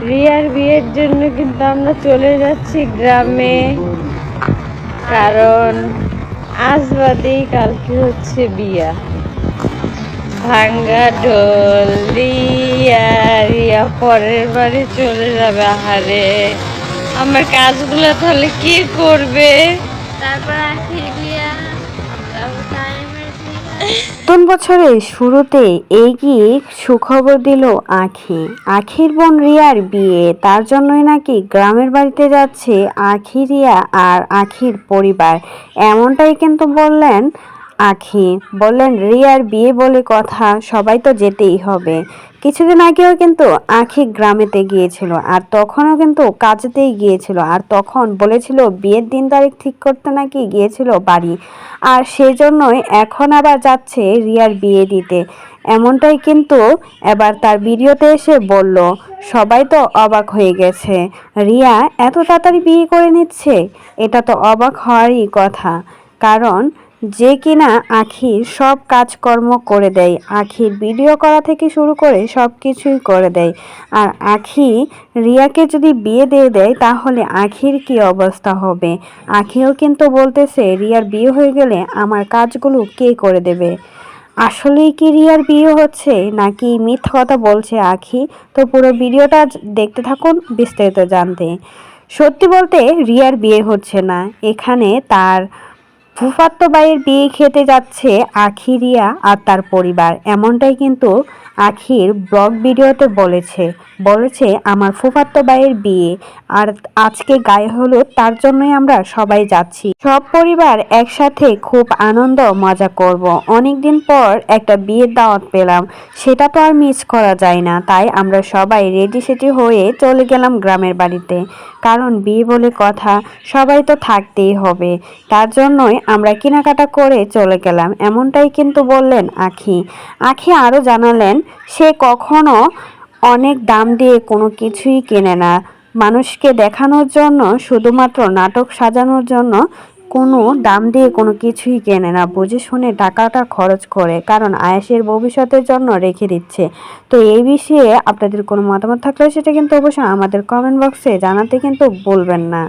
রিয়ার বিয়ের জন্য কিন্তু আমরা চলে যাচ্ছি গ্রামে, কারণ আজ বাদেই কালকে হচ্ছে বিয়া। ভাঙ্গা ঢোল, রিয়া রিয়া পরের বাড়ি চলে যাবে। আহারে, আমার কাজগুলো তাহলে কি করবে? তারপর আসি বিয়া, নতুন বছরের শুরুতে এগিয়ে সুখবর দিল আখি। আখির বোন রিয়ার বিয়ে, তার জন্যই নাকি গ্রামের বাড়িতে যাচ্ছে আখি, রিয়া আর আখির পরিবার। এমনটাই কিন্তু বললেন আখি। বললেন রিয়ার বিয়ে বলে কথা, সবাই তো যেতেই হবে। কিছুদিন আগেও কিন্তু আখি গ্রামেতে গিয়েছিল, আর তখনও কিন্তু কাজেতেই গিয়েছিল, আর তখন বলেছিল বিয়ের দিন তারিখ ঠিক করতে নাকি গিয়েছিল বাড়ি, আর সেজন্যই এখন আবার যাচ্ছে রিয়ার বিয়ে দিতে। এমনটাই কিন্তু এবার তার ভিডিওতে এসে বলল। সবাই তো অবাক হয়ে গেছে, রিয়া এত তাড়াতাড়ি বিয়ে করে নিচ্ছে, এটা তো অবাক হওয়ারই কথা। কারণ যে কিনা আখির সব কাজকর্ম করে দেয়, আখির ভিডিও করা থেকে শুরু করে সব কিছুই করে দেয়। আর আখি রিয়াকে যদি বিয়ে দিয়ে দেয় তাহলে আখির কি অবস্থা হবে। আখিও কিন্তু বলতেছে রিয়ার বিয়ে হয়ে গেলে আমার কাজগুলো কে করে দেবে। আসলেই কি রিয়ার বিয়ে হচ্ছে নাকি মিথ্যা কথা বলছে আখি? তো পুরো ভিডিওটা দেখতে থাকুন বিস্তারিত জানতে। সত্যি বলতে রিয়ার বিয়ে হচ্ছে না, এখানে তার ফুফাতো ভাইয়ের বিয়ে খেতে যাচ্ছে আখি, রিয়া আর তার পরিবার। এমনটাই কিন্তু আখির ব্লগ ভিডিওতে বলেছে আমার ফুফাতো ভাইয়ের বিয়ে, আর আজকে গায়ে হলুদ, তার জন্যই আমরা সবাই যাচ্ছি। সব পরিবার একসাথে খুব আনন্দ মজা করব। অনেকদিন পর একটা বিয়ের দাওয়াত পেলাম, সেটা তো আর মিস করা যায় না। তাই আমরা সবাই রেডি সেটি হয়ে চলে গেলাম গ্রামের বাড়িতে, কারণ বিয়ে বলে কথা, সবাই তো থাকতেই হবে। তার জন্যই আমরা কেনাকাটা করে চলে গেলাম। এমনটাই কিন্তু বললেন আখি। আখি আরও জানালেন সে কখনো অনেক দাম দিয়ে কোনো কিছুই কেনে না, মানুষকে দেখানোর জন্য, শুধুমাত্র নাটক সাজানোর জন্য কোনো দাম দিয়ে কোনো কিছুই কেনে না, বুঝে শুনে টাকাটা খরচ করে, কারণ আয়েশের ভবিষ্যতের জন্য রেখে দিচ্ছে। তো এই বিষয়ে আপনাদের কোনো মতামত থাকলে সেটা কিন্তু অবশ্যই আমাদের কমেন্ট বক্সে জানাতে কিন্তু ভুলবেন না।